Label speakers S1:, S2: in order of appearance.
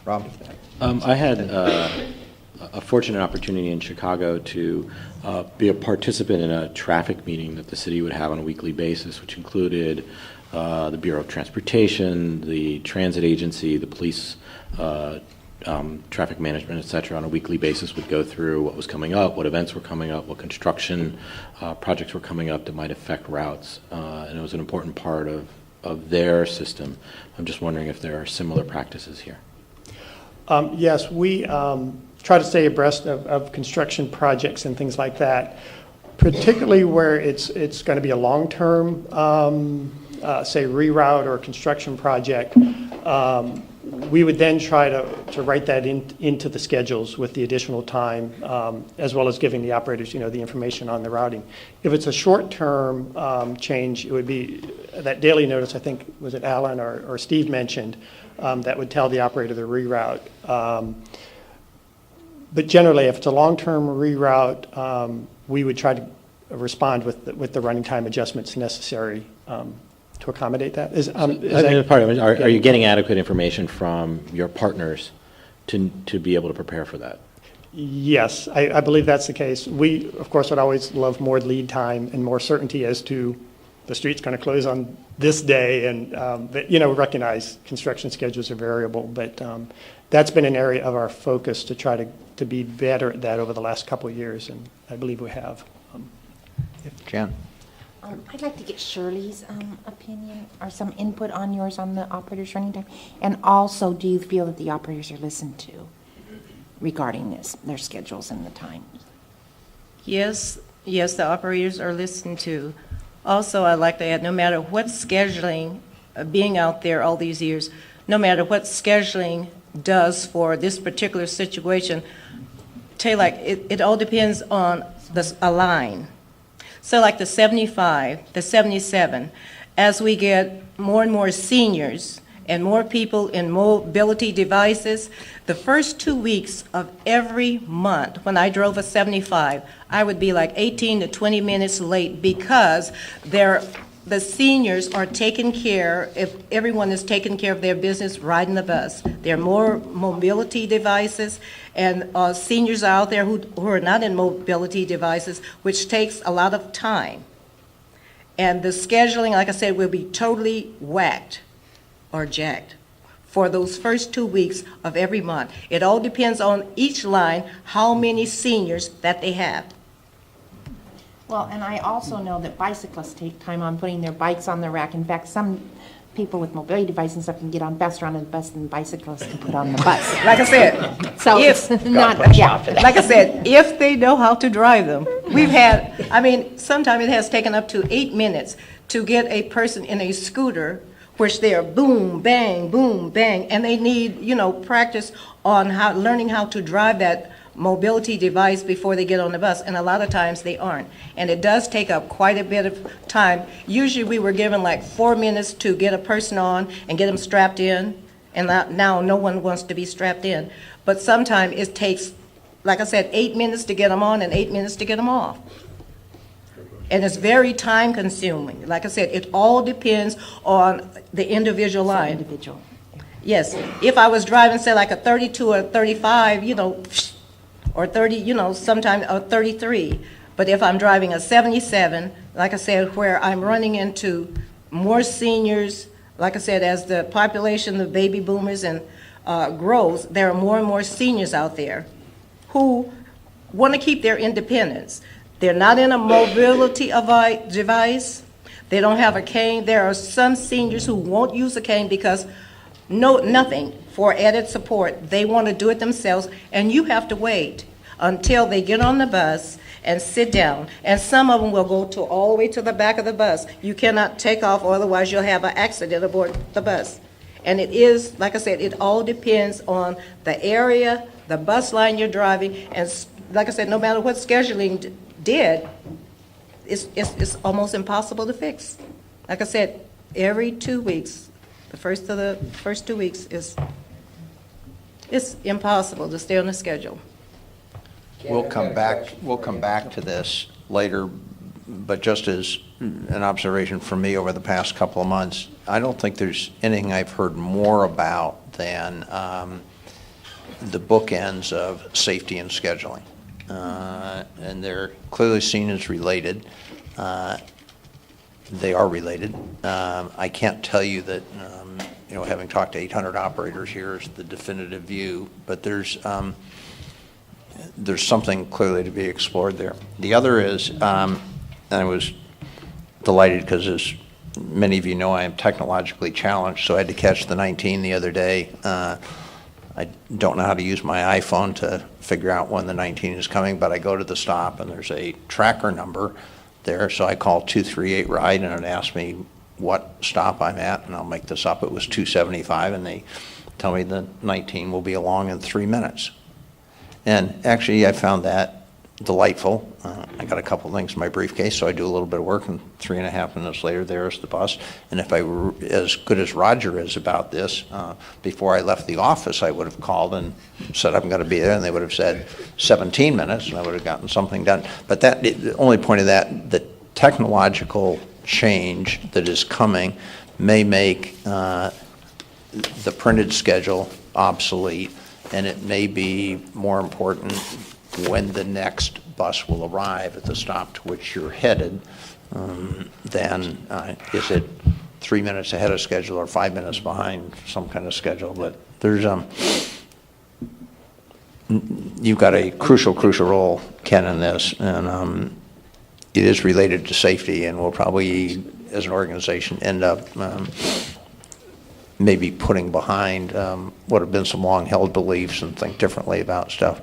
S1: Rob?
S2: I had a fortunate opportunity in Chicago to be a participant in a traffic meeting that the city would have on a weekly basis, which included the Bureau of Transportation, the transit agency, the police, traffic management, et cetera, on a weekly basis would go through what was coming up, what events were coming up, what construction projects were coming up that might affect routes. And it was an important part of their system. I'm just wondering if there are similar practices here.
S3: Yes, we try to stay abreast of construction projects and things like that, particularly where it's going to be a long-term, say, reroute or construction project. We would then try to write that into the schedules with the additional time, as well as giving the operators, the information on the routing. If it's a short-term change, it would be that daily notice, I think, was it Alan or Steve mentioned, that would tell the operator to reroute. But generally, if it's a long-term reroute, we would try to respond with the running time adjustments necessary to accommodate that.
S2: Are you getting adequate information from your partners to be able to prepare for that?
S3: Yes, I believe that's the case. We, of course, would always love more lead time and more certainty as to the street's going to close on this day, and recognize construction schedules are variable, but that's been an area of our focus to try to be better at that over the last couple of years, and I believe we have.
S1: Jan?
S4: I'd like to get Shirley's opinion or some input on yours on the operators' running time. And also, do you feel that the operators are listened to regarding this, their schedules and the times?
S5: Yes, the operators are listened to. Also, I'd like to add, no matter what scheduling, being out there all these years, no matter what scheduling does for this particular situation, it all depends on a line. So like the 75, the 77, as we get more and more seniors and more people in mobility devices, the first 2 weeks of every month, when I drove a 75, I would be like 18 to 20 minutes late because the seniors are taking care, if everyone is taking care of their business riding the bus. There are more mobility devices, and seniors are out there who are not in mobility devices, which takes a lot of time. And the scheduling, like I said, will be totally whacked or jacked for those first 2 weeks of every month. It all depends on each line, how many seniors that they have.
S4: Well, and I also know that bicyclists take time on putting their bikes on the rack. In fact, some people with mobility devices and stuff can get on bus, run on the bus, and bicyclists can put on the bus.
S5: Like I said,
S4: So it's not, yeah.
S5: like I said, if they know how to drive them. We've had, sometimes it has taken up to 8 minutes to get a person in a scooter, which they are boom, bang, and they need, practice on learning how to drive that mobility device before they get on the bus, and a lot of times they aren't. And it does take up quite a bit of time. Usually we were given like 4 minutes to get a person on and get them strapped in, and now no one wants to be strapped in. But sometimes it takes, like I said, 8 minutes to get them on and 8 minutes to get them off. And it's very time consuming. Like I said, it all depends on the individual line.
S4: Individual.
S5: Yes, if I was driving, say, like a 32 or 35, or 30, sometimes or 33. But if I'm driving a 77, like I said, where I'm running into more seniors, like I said, as the population of baby boomers and grows, there are more and more seniors out there who want to keep their independence. They're not in a mobility device. They don't have a cane. There are some seniors who won't use a cane because nothing for added support. They want to do it themselves, and you have to wait until they get on the bus and sit down. And some of them will go all the way to the back of the bus. You cannot take off, or otherwise you'll have an accident aboard the bus. And it is, like I said, it all depends on the area, the bus line you're driving, and like I said, no matter what scheduling did, it's almost impossible to fix. Like I said, every 2 weeks, the first 2 weeks it's impossible to stay on the schedule.
S1: We'll come back to this later, but just as an observation for me over the past couple of months, I don't think there's anything I've heard more about than the bookends of safety and scheduling. And they're clearly seen as related. They are related. I can't tell you that, having talked to 800 operators here is the definitive view, but there's something clearly to be explored there. The other is, and I was delighted because, as many of you know, I am technologically challenged, so I had to catch the 19 the other day. I don't know how to use my iPhone to figure out when the 19 is coming, but I go to the stop and there's a tracker number there, so I call 238 Ride and it asks me what stop I'm at, and I'll make this up, it was 275, and they tell me the 19 will be along in 3 minutes. And actually, I found that delightful. I got a couple things in my briefcase, so I do a little bit of work, and 3.5 minutes later, there's the bus. And if I were as good as Roger is about this, before I left the office, I would have called and said I'm going to be there, and they would have said 17 minutes, and I would have gotten something done. But the only point of that, the technological change that is coming may make the printed schedule obsolete, and it may be more important when the next bus will arrive at the stop to which you're headed than is it 3 minutes ahead of schedule or 5 minutes behind some kind of schedule. But there's you've got a crucial role, Ken, in this, and it is related to safety, and we'll probably, as an organization, end up maybe putting behind what have been some long-held beliefs and think differently about stuff.